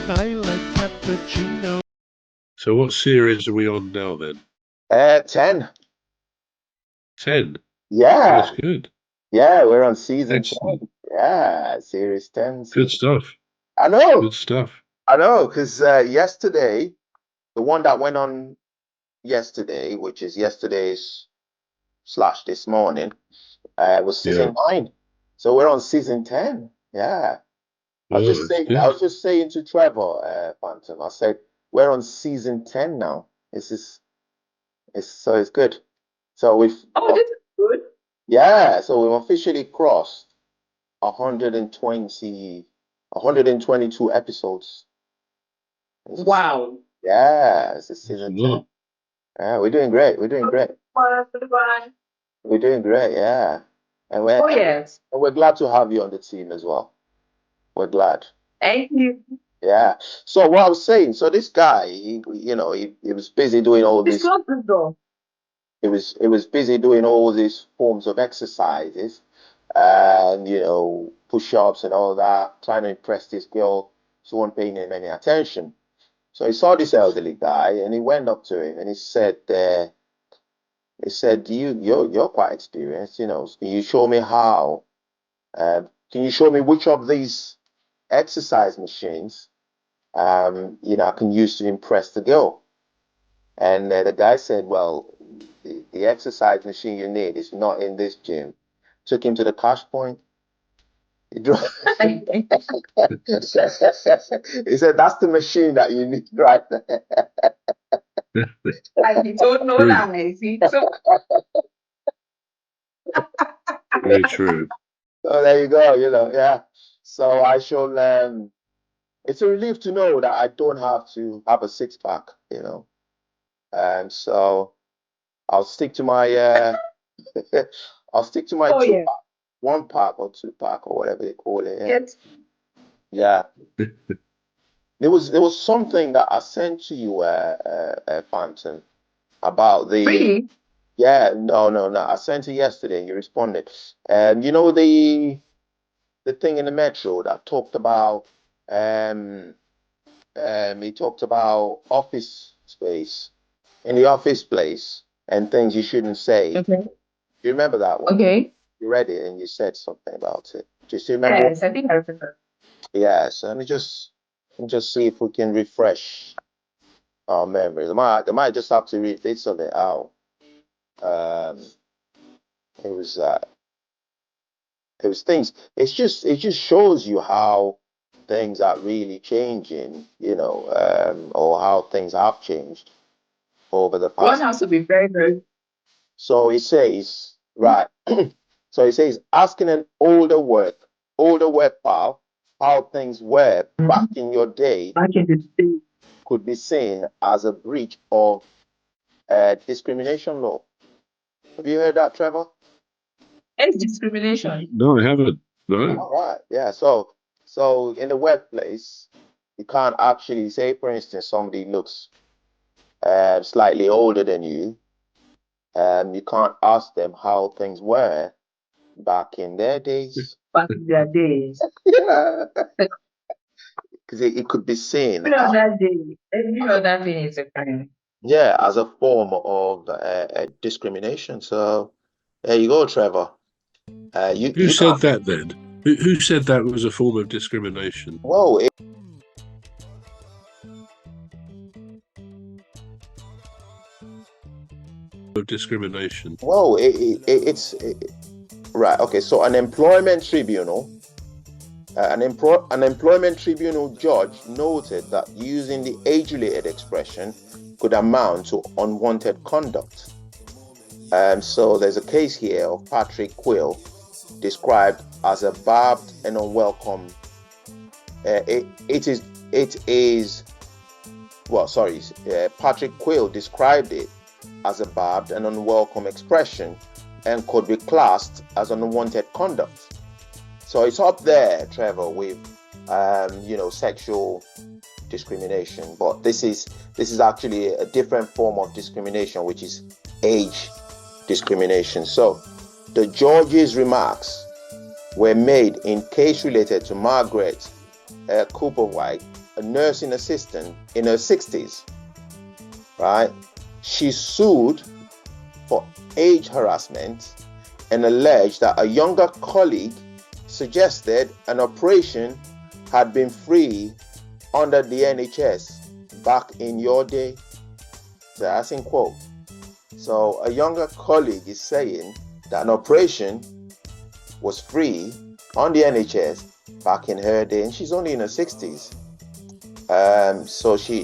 I like cappuccino. So what series are we on now then? 10. 10. Yeah. That's good. Yeah, we're on season 10. Excellent. Yeah, series 10. Good stuff. I know. Good stuff. I know, because yesterday, the one that went on yesterday, which is yesterday's slash this morning, was Yeah. season 9. So we're on season 10. Yeah. Oh, that's I good. was just saying to Trevor, Phantom, I said, we're on season 10 now. It's good. So Oh, this is good. yeah, so we've officially crossed 122 episodes. Wow. Yeah, it's a That's a season 10. lot. Yeah, we're doing great. We're doing great. We're doing great, yeah. And Oh, yes. we're glad to have you on the team as well. We're glad. Thank you. Yeah. So what I was saying, so this guy, he was busy doing all Just this. close the door. He was busy doing all these forms of exercises and push-ups and all that, trying to impress this girl. She wasn't paying him any attention. So he saw this elderly guy and he went up to him and he said, you're quite experienced, can you show me how? Can you show me which of these exercise machines I can use to impress the girl? And the guy said, well, the exercise machine you need is not in this gym. Took him to the cash point. He drove. He said, that's the machine that you need right there. I don't know True. that, Macy. So, Very true. So there you go, yeah. So I shall, it's a relief to know that I don't have to have a six pack, And so I'll stick to my, I'll stick to my oh, two yeah. pack, one pack or two pack or whatever they call it. Yeah. Yes. Yeah. There was something that I sent to you, Phantom, about the. Really? Yeah, no. I sent it yesterday and you responded. The thing in the metro that talked about um he talked about office space in the office place and things you shouldn't say. Okay. You remember that one? Okay. You read it and you said something about it. Just remember Yes, I think I remember. Yes, let me just see if we can refresh our memories. I might just have to read this of it out. Um, it was uh, it was things. It just shows you how things are really changing, or how things have changed over the One past. has to be very, very. So it says, right. So it says, asking an older work pal how things were back in your day Back in the day. could be seen as a breach of discrimination law. Have you heard that, Trevor? It's discrimination. No, I haven't. No. All right. Yeah. So in the workplace, you can't actually say, for instance, somebody looks slightly older than you. You can't ask them how things were back in their days. Back in their days. Yeah. Because it could be seen, Every other day. Every other thing is a crime. yeah, as a form of discrimination. So there you go, Trevor. You Who you said can't. that then? Who said that was a form of discrimination? Whoa, Of discrimination. whoa, it's right. Okay, so an employment tribunal an employment tribunal judge noted that using the age-related expression could amount to unwanted conduct. So there's a case here of Patrick Quill, described as a barbed and unwelcome. Patrick Quill described it as a barbed and unwelcome expression and could be classed as unwanted conduct. So it's up there, Trevor, with sexual discrimination, but this is actually a different form of discrimination, which is age discrimination. So the judge's remarks were made in case related to Margaret Cooper White, a nursing assistant in her 60s, right? She sued for age harassment and alleged that a younger colleague suggested an operation had been free under the NHS back in your day. So that's in quote. So a younger colleague is saying that an operation was free on the NHS back in her day, and she's only in her 60s. So she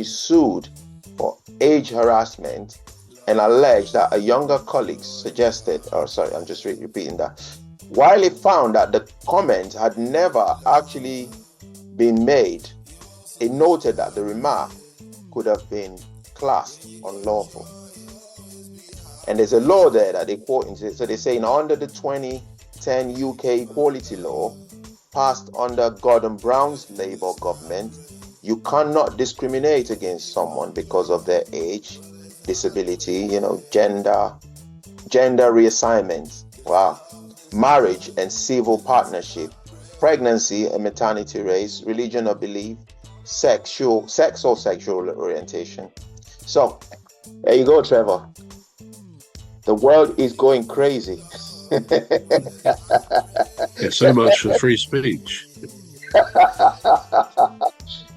sued for age harassment and alleged that a younger colleague suggested, I'm just repeating that. While it found that the comment had never actually been made, it noted that the remark could have been classed unlawful. And there's a law there that they quote into it. So they say, under the 2010 UK equality law, passed under Gordon Brown's Labour government, you cannot discriminate against someone because of their age, disability, gender reassignment, marriage and civil partnership, pregnancy and maternity, race, religion or belief, sex or sexual orientation. So there you go, Trevor. The world is going crazy. Yeah, so much for free speech.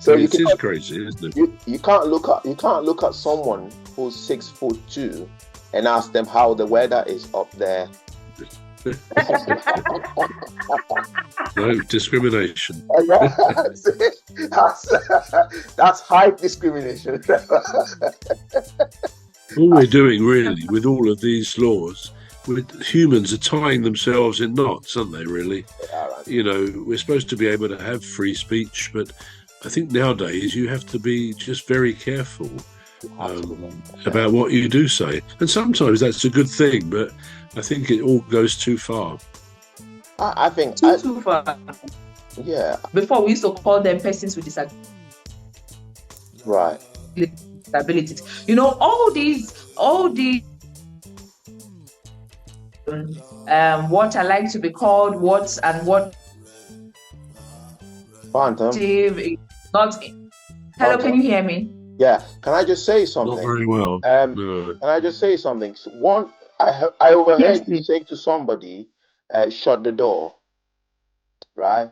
So it is crazy, isn't it? You can't look at someone who's 6'2" and ask them how the weather is up there. No discrimination. That's height discrimination. All we're doing really with all of these laws, humans are tying themselves in knots, aren't they, really? We're supposed to be able to have free speech, but I think nowadays you have to be just very careful about what you do say. And sometimes that's a good thing, but I think it all goes too far. I think too far. Yeah. Before we used to call them persons with disabilities. Right. Disabilities. All these what I like to be called what Phantom. Not. Hello, can you hear me? Yeah. Can I just say something? Not very well. No. Can I just say something? I overheard you say to somebody, shut the door. Right?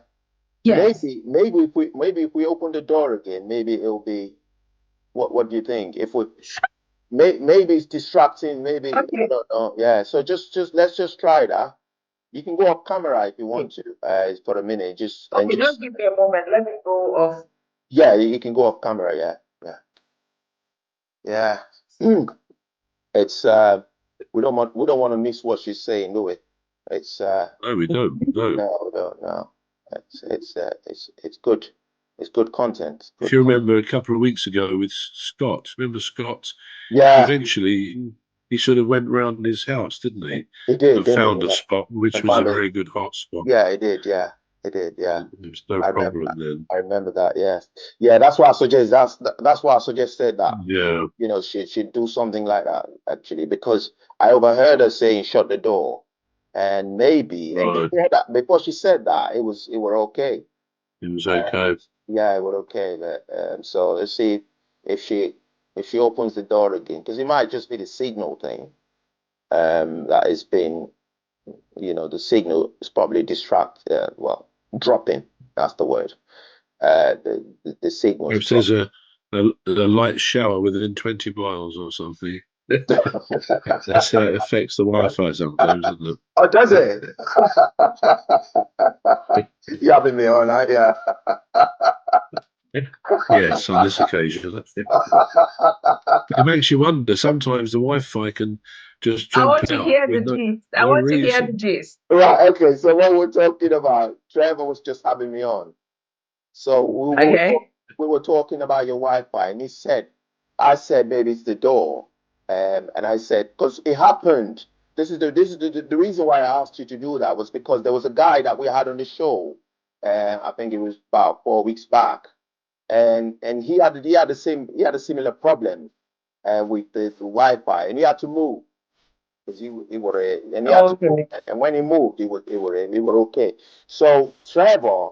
Yes. Maybe if we open the door again, maybe it'll be. What do you think? If we maybe it's distracting, maybe okay. I don't know. Yeah. So just let's just try that. You can go off camera if you want to, for a minute. Just give me a moment. Let me go off. Yeah, you can go off camera. Yeah. It's we don't want to miss what she's saying, do we? It's no, we don't. No. It's good. It's good content. If you remember a couple of weeks ago with Scott, remember Scott? Yeah. Eventually, he sort of went round his house, didn't he? He did. And found a spot, which was a very good hot spot. Yeah, he did. Yeah, he did. Yeah. There was no problem then. I remember that. Yes. Yeah. That's why I suggest. That's why I suggested that. Yeah. She'd do something like that actually, because I overheard her saying "shut the door," and maybe and before she said that, it was okay. It was okay. Yeah, it was okay. But so let's see if she opens the door again, because it might just be the signal thing. That has been, the signal is probably dropping. That's the word. The signal. If there's a light shower within 20 miles or something. That's how it affects the Wi-Fi sometimes, isn't it? Oh, does it? You having me all night, yeah. Yes, on this occasion. It makes you wonder. Sometimes the Wi-Fi can just jump out. I want to hear the gist. Right, okay. So what we're talking about, Trevor was just having me on. So we were talking about your Wi-Fi, and I said maybe it's the door, and I said because it happened. This is the reason why I asked you to do that was because there was a guy that we had on the show, I think it was about 4 weeks back, and he had a similar problem with the Wi-Fi, and he had to move because and when he moved, it was okay. So Trevor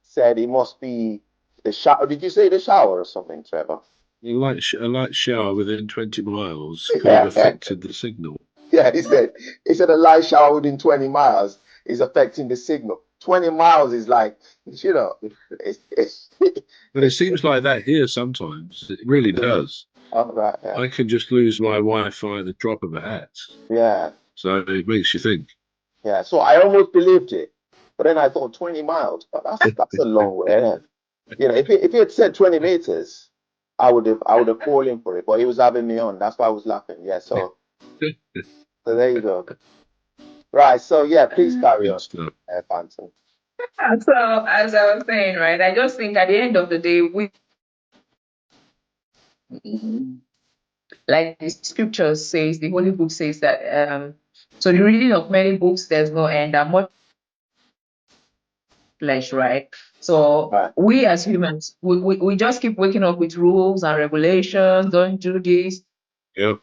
said it must be The shower? Did you say the shower or something, Trevor? A light shower within 20 miles could have Yeah, affected the signal. yeah. He said a light shower within 20 miles is affecting the signal. 20 miles is like, it's But it seems like that here sometimes. It really does. all right. Yeah. I can just lose my Wi-Fi at the drop of a hat. Yeah. So it makes you think. Yeah. So I almost believed it, but then I thought 20 miles. But that's a long way. Yeah. You know, if he had said 20 meters, I would have called him for it. But he was having me on. That's why I was laughing. Yeah. So there you go. Right. So yeah, please carry on, Phantom. So, as I was saying, right, I just think at the end of the day, like the scripture says, the Holy Book says that, so the reading of many books, there's no end, and much flesh, right? So we as humans, we just keep waking up with rules and regulations, don't do this. Yeah.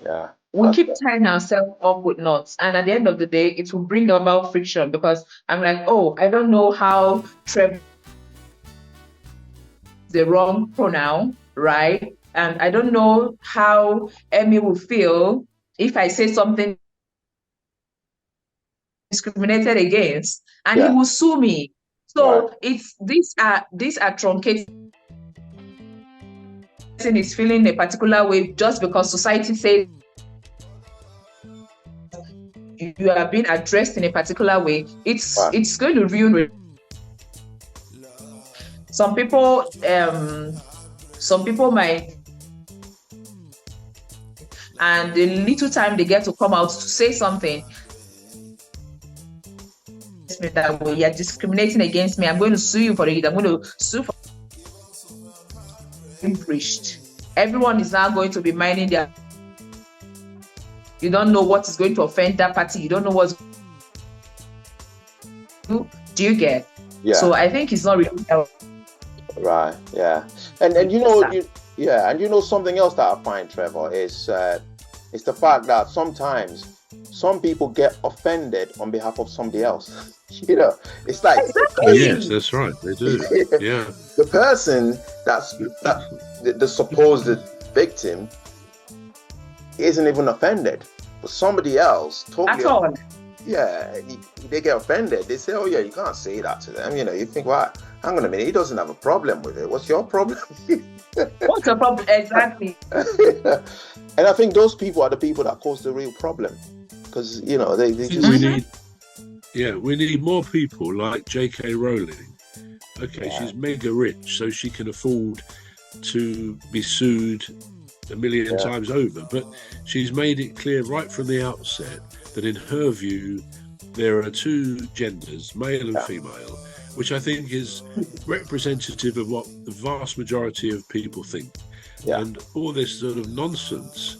Yeah. We keep tying ourselves up with knots, and at the end of the day, it will bring about friction because I'm like, oh, I don't know how Trevor the wrong pronoun, right? And I don't know how Emmy will feel if I say something discriminated against, and he will sue me. So it's these are truncated. Is feeling a particular way just because society says you are being addressed in a particular way. It's going to ruin. Some people might, and the little time they get to come out to say something that way, you're discriminating against me, I'm going to sue you for it, I'm going to sue for preached. Everyone is now going to be minding their, you don't know what is going to offend that party, you don't know what's, do you get? Yeah. So I think it's not really helpful. Right. Yeah. And you know, and you know something else that I find, Trevor, is the fact that sometimes some people get offended on behalf of somebody else. You know, it's like yes, that's right, they do. Yeah. The person the supposed victim isn't even offended, but somebody else totally. Yeah, they get offended. They say, "Oh yeah, you can't say that to them." You know, you think, "Well, hang on a minute, he doesn't have a problem with it. What's your problem?" What's the problem exactly? And I think those people are the people that cause the real problem, because you know they just. We need more people like J.K. Rowling. Okay, she's mega rich, so she can afford to be sued a million times over. But she's made it clear right from the outset that in her view, there are two genders, male and female, which I think is representative of what the vast majority of people think. Yeah. And all this sort of nonsense,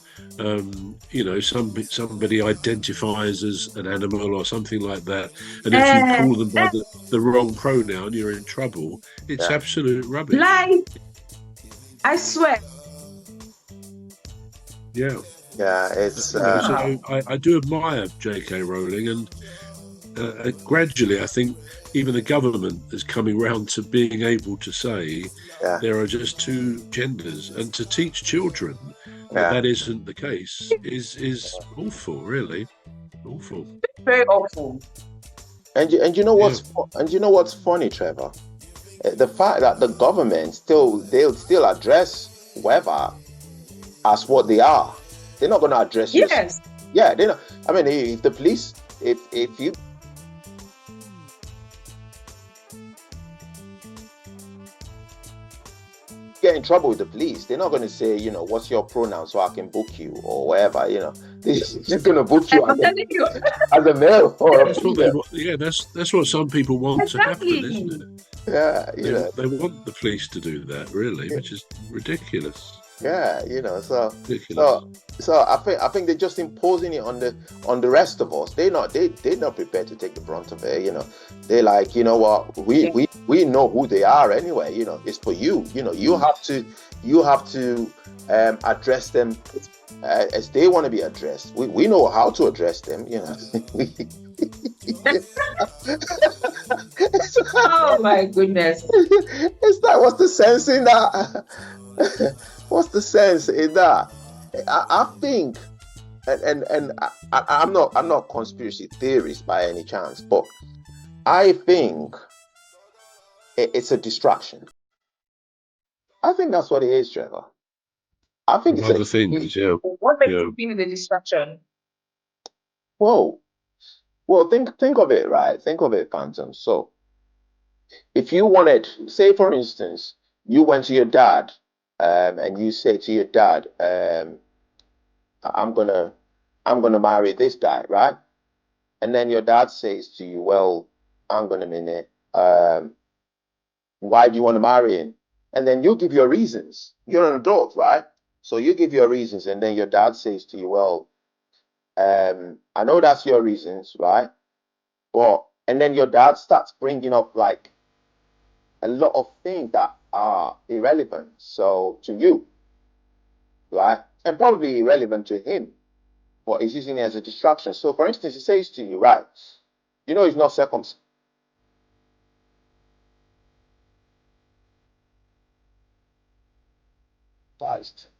you know, somebody identifies as an animal or something like that, and if you call them by the wrong pronoun, you're in trouble. It's absolute rubbish. Like, I swear. Yeah, it's. So I do admire J.K. Rowling, and gradually, I think even the government is coming round to being able to say there are just two genders, and to teach children that isn't the case is awful, really awful. Very awful. And you know what's funny, Trevor? The fact that the government they'll still address whoever as what they are. They're not going to address you. Yes. Yeah, they're not. I mean, if the police, if you get in trouble with the police, they're not going to say, you know, what's your pronoun so I can book you or whatever, you know. They're just going to book you as a male. Or that's what that's what some people want to happen, isn't it? Yeah, they want the police to do that, really, which is ridiculous. Yeah, you know, so I think they're just imposing it on the rest of us. They're not prepared to take the brunt of it. You know, they're like, you know what, we know who they are anyway. You know, it's for you. You know, you have to address them as they want to be addressed. We know how to address them. You know. Oh my goodness. It's like, what's the sense in that? What's the sense in that? I think, and I'm not conspiracy theorist by any chance, but I think it's a distraction. I think that's what it is, Trevor. I think it's Other things, yeah. What makes Yeah. you feel the distraction? Whoa. Well, think of it, right? Think of it, Phantom. So, if you wanted, say for instance, you went to your dad, and you say to your dad, I'm gonna marry this guy, right? And then your dad says to you, well, hang on a minute, why do you want to marry him? And then you give your reasons. You're an adult, right? So you give your reasons, and then your dad says to you, well, I know that's your reasons, right? But and then your dad starts bringing up like a lot of things that are irrelevant. So to you, right? And probably irrelevant to him, but he's using it as a distraction. So for instance, he says to you, right, you know he's not circumcised.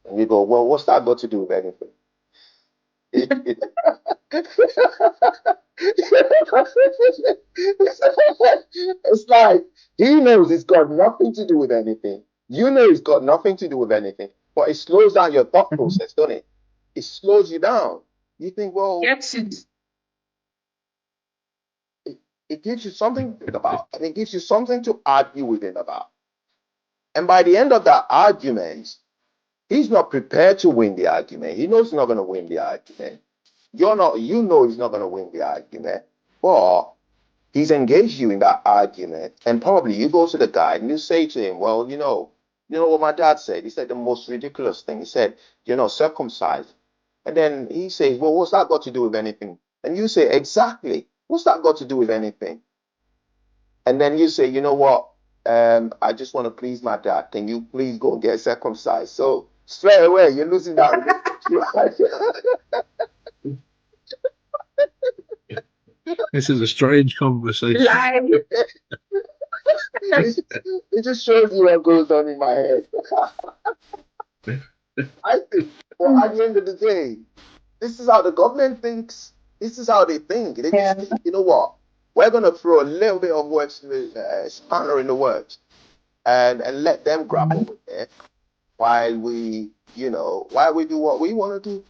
And you go, well, what's that got to do with anything? It's like he knows it's got nothing to do with anything. You know it's got nothing to do with anything, but it slows down your thought process, doesn't it? It slows you down. You think, well, Gets it. it gives you something to think about, and it gives you something to argue with him about. And by the end of that argument, he's not prepared to win the argument. He knows he's not going to win the argument. You know he's not going to win the argument, but he's engaged you in that argument. And probably you go to the guy and you say to him, well, you know what my dad said? He said the most ridiculous thing. He said, you're not circumcised. And then he says, well, what's that got to do with anything? And you say, exactly. What's that got to do with anything? And then you say, you know what? I just want to please my dad. Can you please go get circumcised? So straight away, you're losing that relationship. This is a strange conversation. Live. It just shows you what goes on in my head. I think, well, at the end of the day, this is how the government thinks. This is how they think. They just think, you know what? We're going to throw a little bit of works, spanner in the works, and let them grapple with it while we do what we want to do.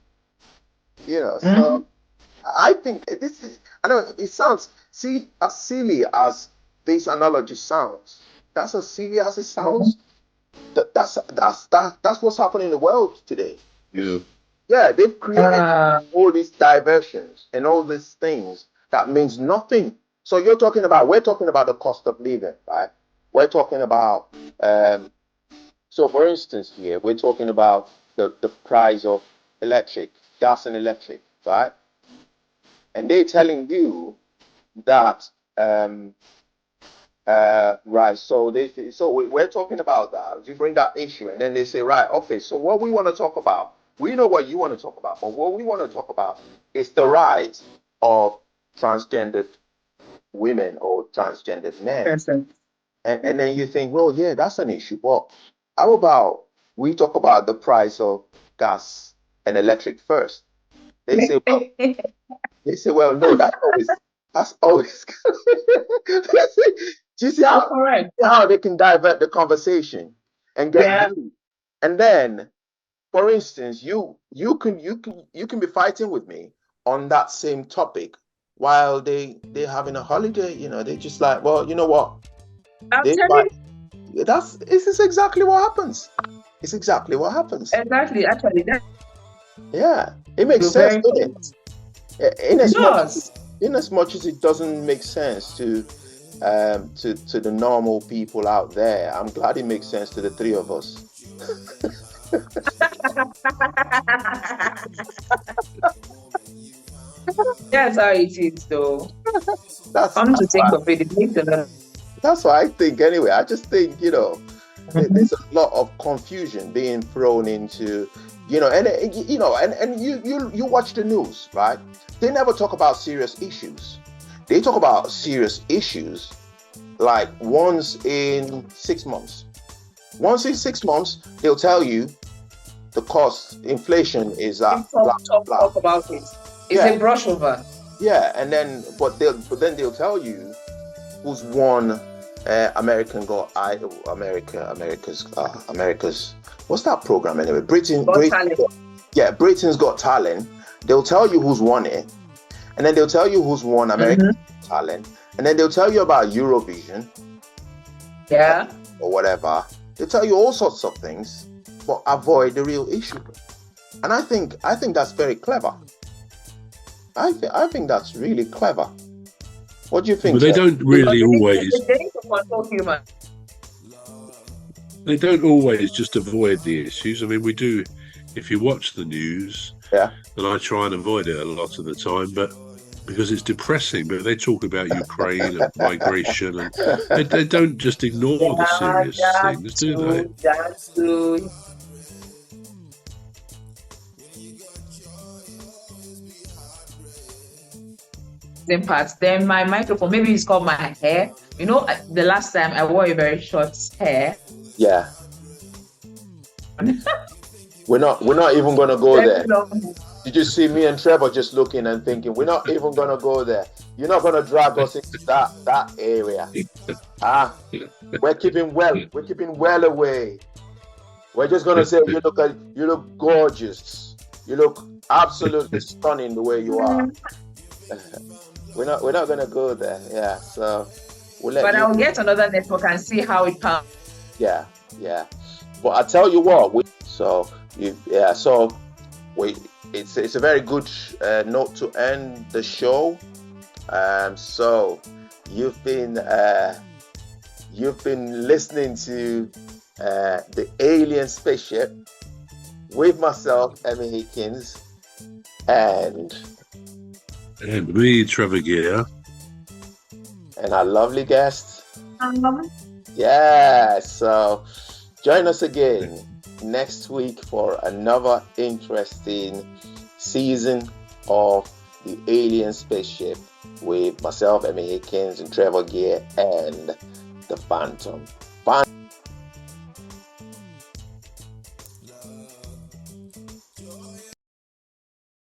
So I think this is, I know it sounds, as silly as this analogy sounds, that's as silly as it sounds. That's what's happening in the world today. Yeah. Yeah, they've created all these diversions and all these things that means nothing. So we're talking about the cost of living, right? We're talking about, so for instance here, we're talking about the price of gas and electric, right? And they're telling you that, right, so we're talking about that. You bring that issue, and then they say, right, okay, so what we want to talk about, we know what you want to talk about, but what we want to talk about is the rise of transgendered women or transgendered men. And then you think, well, yeah, that's an issue. But how about we talk about the price of gas and electric first? They say, well, no, that's always. Do you see how they can divert the conversation and get you? And then, for instance, you can be fighting with me on that same topic while they're having a holiday. They just like, well, you know what? This is exactly what happens. It's exactly what happens. Exactly, actually, yeah, it makes sense, doesn't it? In as much as it doesn't make sense to the normal people out there, I'm glad it makes sense to the three of us. That's how it is, though. Come to think of it, it makes a lot. That's what I think anyway. I just think, there's a lot of confusion being thrown into, and you watch the news, right? They never talk about serious issues. They talk about serious issues, like once in 6 months. Once in 6 months, they'll tell you the cost, inflation is talk about it. It's a brush over. Yeah, and then but then they'll tell you who's won America's what's that program anyway? Britain's Got Talent. They'll tell you who's won it, and then they'll tell you who's won America's Got Talent, and then they'll tell you about Eurovision, or whatever. They'll tell you all sorts of things, but avoid the real issue. And I think that's very clever. I think that's really clever. What do you think? But they don't really always. They don't always just avoid the issues. I mean, we do. If you watch the news, and I try and avoid it a lot of the time, but because it's depressing. But they talk about Ukraine and migration, and they don't just ignore the serious things, do they? Parts. Then my microphone, maybe it's called my hair. You know, the last time I wore a very short hair. Yeah. We're not even gonna go there. Did you see me and Trevor just looking and thinking, we're not even gonna go there? You're not gonna drag us into that area. We're keeping well away. We're just gonna say you look gorgeous. You look absolutely stunning the way you are. We're not gonna go there. Yeah. So we'll let. But I'll get another network and see how it comes. Yeah. But I tell you what, it's a very good note to end the show. So you've been listening to the Alien Spaceship with myself, Emmy Hikins, and me, Trevor Gear, and our lovely guest. So join us again next week for another interesting season of the Alien Spaceship with myself, Emmy Hikins, and Trevor Gear, and the Phantom.